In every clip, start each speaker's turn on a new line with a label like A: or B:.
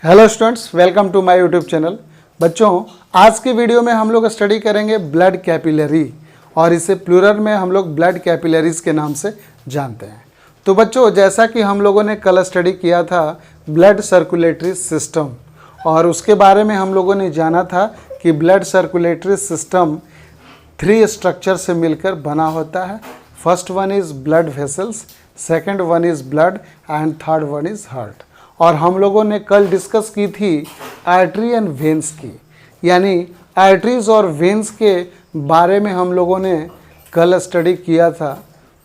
A: Hello students, welcome to my YouTube channel. बच्चों, आज के वीडियो में हम लोग स्टडी करेंगे ब्लड कैपिलरी, और इसे प्लूरल में हम लोग ब्लड कैपिलरीज के नाम से जानते हैं। तो बच्चों, जैसा कि हम लोगों ने कल स्टडी किया था ब्लड सर्कुलेटरी सिस्टम, और उसके बारे में हम लोगों ने जाना था कि ब्लड सर्कुलेटरी सिस्टम 3 स्ट्रक्चर से मिलकर बना होता है। First one is blood vessels, second one is blood and third one is heart. और हम लोगों ने कल डिस्कस की थी आर्टरी एंड वेन्स की, यानी आर्टरीज और वेन्स के बारे में हम लोगों ने कल स्टडी किया था।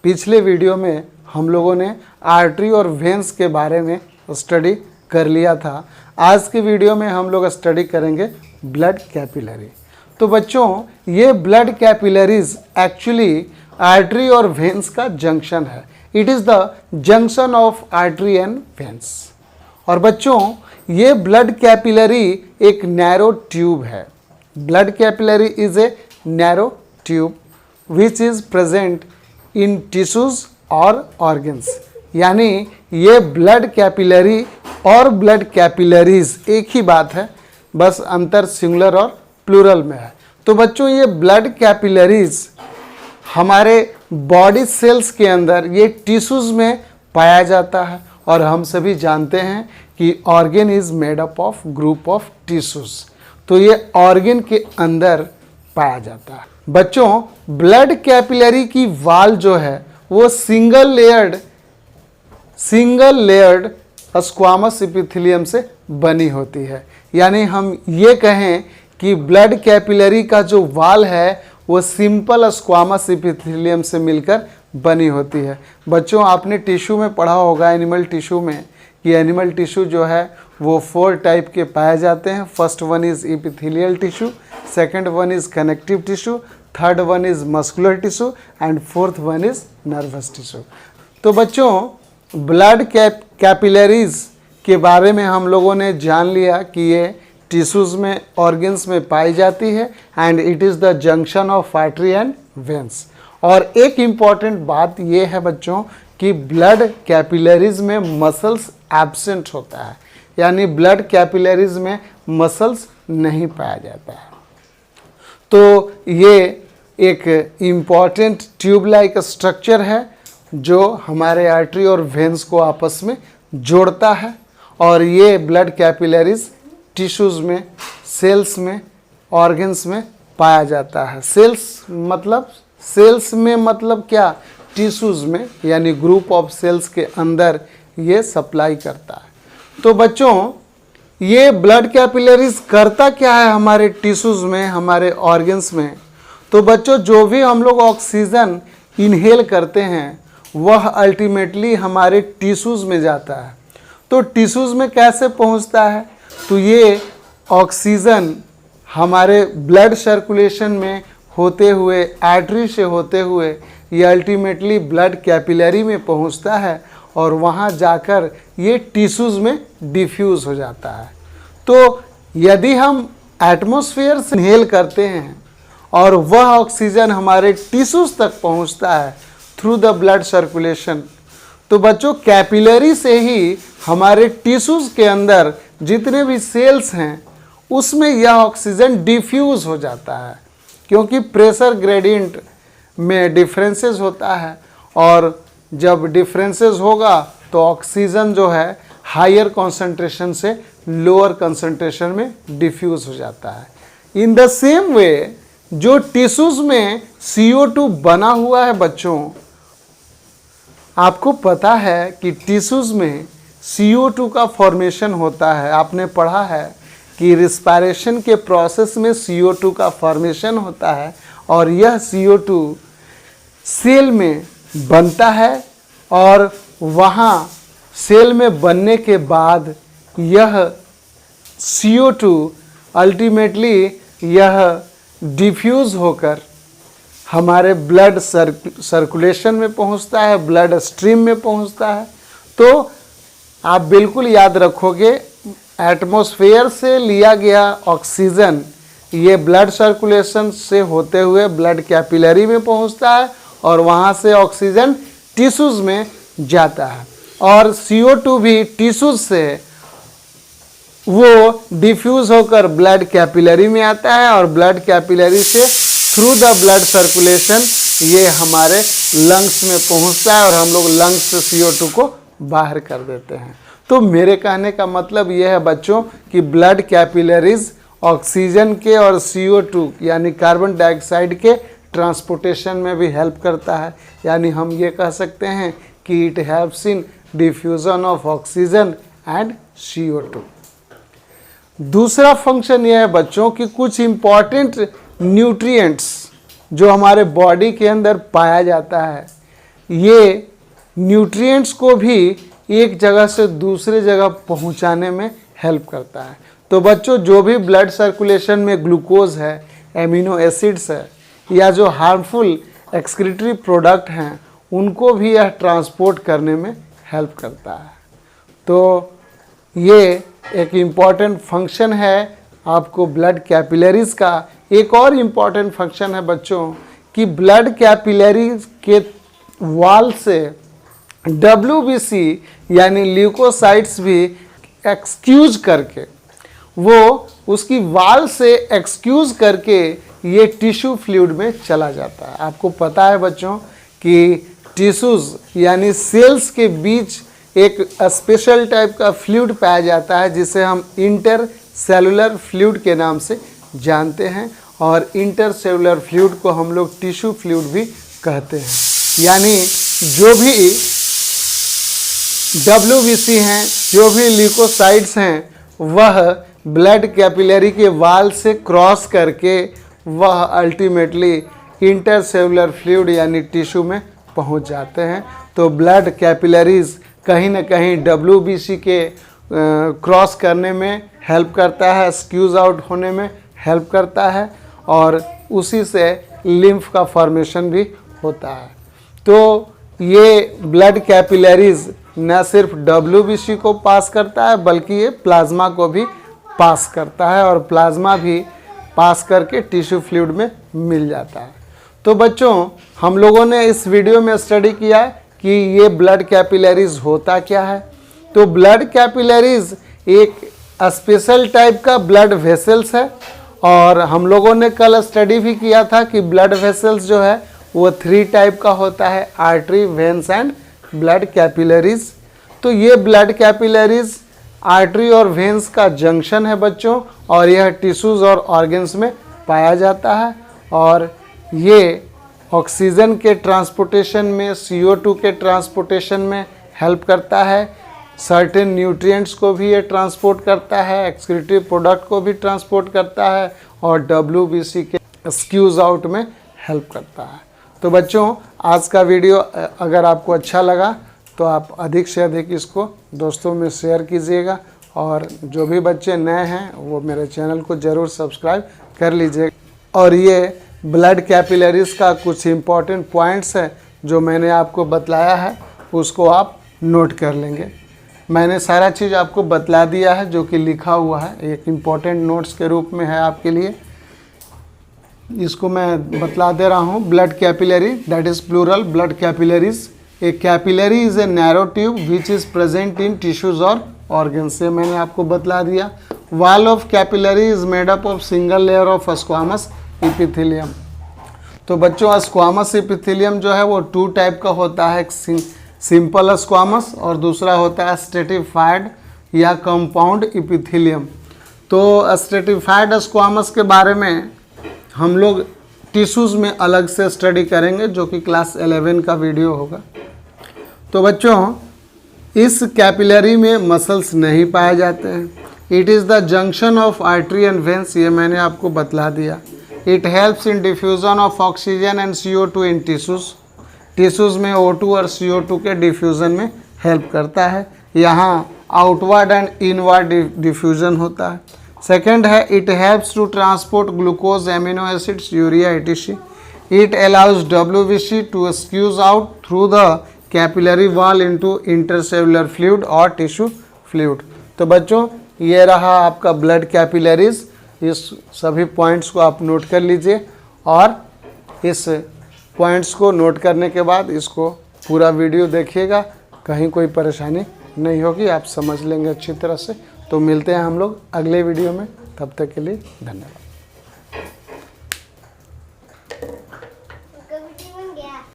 A: पिछले वीडियो में हम लोगों ने आर्टरी और वेन्स के बारे में स्टडी कर लिया था। आज के वीडियो में हम लोग स्टडी करेंगे ब्लड कैपिलरी। तो बच्चों, ये ब्लड कैपिलरीज एक्चुअली आर्टरी और वेन्स का जंक्शन है। It is the junction of artery and veins. और बच्चों, ये ब्लड कैपिलरी एक नैरो ट्यूब है। Blood capillary is a narrow tube which is present in tissues और ऑर्गन्स। यानी ये ब्लड कैपिलरी और ब्लड कैपिलरीज एक ही बात है, बस अंतर सिंगुलर और प्लूरल में है। तो बच्चों, ये ब्लड कैपिलरीज हमारे बॉडी सेल्स के अंदर ये टिश्यूज में पाया जाता है, और हम सभी जानते हैं कि organ is made up of group of tissues. तो ये ऑर्गन के अंदर पाया जाता है। बच्चों, ब्लड कैपिलरी की वाल जो है वो सिंगल लेयर्ड स्क्वामस एपिथेलियम से बनी होती है। यानी हम ये कहें कि ब्लड कैपिलरी का जो वाल है वो सिंपल स्क्वामस एपिथेलियम से मिलकर बनी होती है। बच्चों, आपने टिश्यू में पढ़ा होगा, एनिमल टिश्यू में, कि एनिमल टिश्यू जो है वो 4 टाइप के पाए जाते हैं। First one is epithelial tissue, second one is connective tissue, third one is muscular tissue and fourth one is nervous tissue. तो बच्चों, ब्लड कैपिलरीज के बारे में हम लोगों ने जान लिया कि ये टिश्यूज़ में, ऑर्गन्स में पाई जाती है, and it is the junction of artery and veins. और एक इम्पॉर्टेंट बात ये है बच्चों कि ब्लड कैपिलरीज में मसल्स एब्सेंट होता है, यानी ब्लड कैपिलरीज में मसल्स नहीं पाया जाता है। तो ये एक इम्पॉर्टेंट ट्यूब लाइक स्ट्रक्चर है जो हमारे आर्टरी और वेन्स को आपस में जोड़ता है। और ये ब्लड कैपिलरीज टिश्यूज़ में, सेल्स में, ऑर्गन्स में पाया जाता है। सेल्स में मतलब क्या? टिश्यूज़ में, यानी ग्रुप ऑफ सेल्स के अंदर ये सप्लाई करता है। तो बच्चों, ये ब्लड कैपिलरीज करता क्या है हमारे टिश्यूज़ में, हमारे ऑर्गन्स में? तो बच्चों, जो भी हम लोग ऑक्सीजन इनहेल करते हैं वह अल्टीमेटली हमारे टिश्यूज़ में जाता है। तो टिश्यूज़ में कैसे पहुंचता है? तो ये ऑक्सीजन हमारे ब्लड सर्कुलेशन में होते हुए, आर्टरी से होते हुए, ये अल्टीमेटली ब्लड कैपिलरी में पहुंचता है, और वहां जाकर ये टिश्यूज़ में डिफ्यूज़ हो जाता है। तो यदि हम एटमॉस्फेयर से इनहेल करते हैं और वह ऑक्सीजन हमारे टिश्यूज़ तक पहुंचता है थ्रू द ब्लड सर्कुलेशन, तो बच्चों, कैपिलरी से ही हमारे टिश्यूज़ के अंदर जितने भी सेल्स हैं उसमें यह ऑक्सीजन डिफ्यूज़ हो जाता है, क्योंकि प्रेशर ग्रेडियंट में डिफरेंसेस होता है, और जब डिफरेंसेस होगा तो ऑक्सीजन जो है हायर कंसंट्रेशन से लोअर कंसंट्रेशन में डिफ्यूज़ हो जाता है। इन द सेम वे, जो टिश्यूज़ में CO2 बना हुआ है बच्चों, आपको पता है कि टिश्यूज़ में CO2 का फॉर्मेशन होता है। आपने पढ़ा है कि रिस्पायरेशन के प्रोसेस में CO2 का फॉर्मेशन होता है, और यह CO2 सेल में बनता है, और वहाँ सेल में बनने के बाद यह CO2 अल्टीमेटली यह डिफ्यूज़ होकर हमारे ब्लड सर्कुलेशन में पहुँचता है, ब्लड स्ट्रीम में पहुँचता है। तो आप बिल्कुल याद रखोगे, एटमॉस्फेयर से लिया गया ऑक्सीजन ये ब्लड सर्कुलेशन से होते हुए ब्लड कैपिलरी में पहुंचता है, और वहां से ऑक्सीजन टिश्यूज़ में जाता है, और CO2 भी टिश्यूज़ से वो डिफ्यूज होकर ब्लड कैपिलरी में आता है और ब्लड कैपिलरी से थ्रू द ब्लड सर्कुलेशन ये हमारे लंग्स में पहुंचता है और हम लोग लंग्स से CO2 को बाहर कर देते हैं। तो मेरे कहने का मतलब ये है बच्चों कि ब्लड कैपिलरीज ऑक्सीजन के और CO2 यानी कार्बन डाइऑक्साइड के ट्रांसपोर्टेशन में भी हेल्प करता है। यानी हम ये कह सकते हैं कि it helps in diffusion of oxygen and CO2। दूसरा फंक्शन यह है बच्चों कि कुछ इम्पॉर्टेंट न्यूट्रिएंट्स जो हमारे बॉडी के अंदर पाया जाता है, ये न्यूट्रिएंट्स को भी एक जगह से दूसरे जगह पहुंचाने में हेल्प करता है। तो बच्चों जो भी ब्लड सर्कुलेशन में ग्लूकोज है, एमिनो एसिड्स है या जो हार्मफुल एक्सक्रीटरी प्रोडक्ट हैं, उनको भी यह ट्रांसपोर्ट करने में हेल्प करता है। तो ये एक इम्पॉर्टेंट फंक्शन है आपको ब्लड कैपिलरीज का। एक और इम्पॉर्टेंट फंक्शन है बच्चों कि ब्लड कैपिलरीज के वॉल से WBC यानी ल्यूकोसाइट्स भी एक्सक्यूज करके वो उसकी वाल से एक्सक्यूज करके ये टिश्यू फ्लूइड में चला जाता है। आपको पता है बच्चों कि टिश्यूज यानी सेल्स के बीच एक स्पेशल टाइप का फ्लूइड पाया जाता है जिसे हम इंटरसेलुलर फ्लूइड के नाम से जानते हैं और इंटरसेलुलर फ्लूइड को हम लोग टिश्यू फ्लूइड भी कहते हैं। यानी जो भी WBC हैं, जो भी ल्यूकोसाइट्स हैं, वह ब्लड कैपिलरी के वाल से क्रॉस करके वह अल्टीमेटली इंटरसेलुलर फ्लूइड यानी टिश्यू में पहुंच जाते हैं। तो ब्लड कैपिलरीज कहीं ना कहीं WBC के क्रॉस करने में हेल्प करता है, स्क्यूज आउट होने में हेल्प करता है और उसी से लिम्फ का फॉर्मेशन भी होता है। तो ये ब्लड कैपिलरीज न सिर्फ WBC को पास करता है बल्कि ये प्लाज्मा को भी पास करता है और प्लाज्मा भी पास करके टिश्यू फ्लूइड में मिल जाता है। तो बच्चों हम लोगों ने इस वीडियो में स्टडी किया कि ये ब्लड कैपिलरीज होता क्या है। तो ब्लड कैपिलरीज एक स्पेशल टाइप का ब्लड वेसल्स है और हम लोगों ने कल स्टडी भी किया था कि ब्लड वेसल्स जो है वो 3 टाइप का होता है, artery, veins and blood capillaries. तो ये ब्लड कैपिलरीज आर्टरी और वेन्स का जंक्शन है बच्चों और यह टिश्यूज और ऑर्गन्स में पाया जाता है और ये ऑक्सीजन के ट्रांसपोर्टेशन में, CO2 के ट्रांसपोर्टेशन में हेल्प करता है, सर्टेन न्यूट्रिएंट्स को भी ये ट्रांसपोर्ट करता है, एक्सक्रीटरी प्रोडक्ट को भी ट्रांसपोर्ट करता है और WBC के स्क्यूज आउट में हेल्प करता है। तो बच्चों आज का वीडियो अगर आपको अच्छा लगा तो आप अधिक से अधिक इसको दोस्तों में शेयर कीजिएगा और जो भी बच्चे नए हैं वो मेरे चैनल को ज़रूर सब्सक्राइब कर लीजिएगा। और ये ब्लड कैपिलरीज का कुछ इम्पॉर्टेंट पॉइंट्स है जो मैंने आपको बतलाया है, उसको आप नोट कर लेंगे। मैंने सारा चीज़ आपको बतला दिया है जो कि लिखा हुआ है, एक इम्पॉर्टेंट नोट्स के रूप में है आपके लिए। इसको मैं बतला दे रहा हूँ। Blood capillary that is plural blood capillaries. A capillary is a narrow tube which is present in tissues और ऑर्गन से मैंने आपको बतला दिया। Wall of capillary is made up of single layer of squamous epithelium. तो बच्चों squamous epithelium जो है वो 2 टाइप का होता है, एक सिंपल स्क्वामस और दूसरा होता है स्ट्रेटिफाइड या कंपाउंड एपिथेलियम। तो स्ट्रेटिफाइड स्क्वामस के बारे में हम लोग टिश्यूज में अलग से स्टडी करेंगे जो कि क्लास 11 का वीडियो होगा। तो बच्चों इस कैपिलरी में मसल्स नहीं पाए जाते हैं। It is the junction of artery and veins, ये मैंने आपको बतला दिया। It helps in diffusion of oxygen and CO2 in tissues में O2 और CO2 के डिफ्यूज़न में हेल्प करता है। यहाँ आउटवर्ड एंड इनवर्ड डिफ्यूज़न होता है। सेकेंड है it helps to transport glucose, amino acids, urea etc. It allows WBC to squeeze out through the capillary wall into intercellular fluid और टिश्यू फ्लूइड। तो बच्चों ये रहा आपका ब्लड कैपिलरीज। इस सभी पॉइंट्स को आप नोट कर लीजिए और इस पॉइंट्स को नोट करने के बाद इसको पूरा वीडियो देखिएगा, कहीं कोई परेशानी नहीं होगी, आप समझ लेंगे अच्छी तरह से। तो मिलते हैं हम लोग अगले वीडियो में, तब तक के लिए धन्यवाद।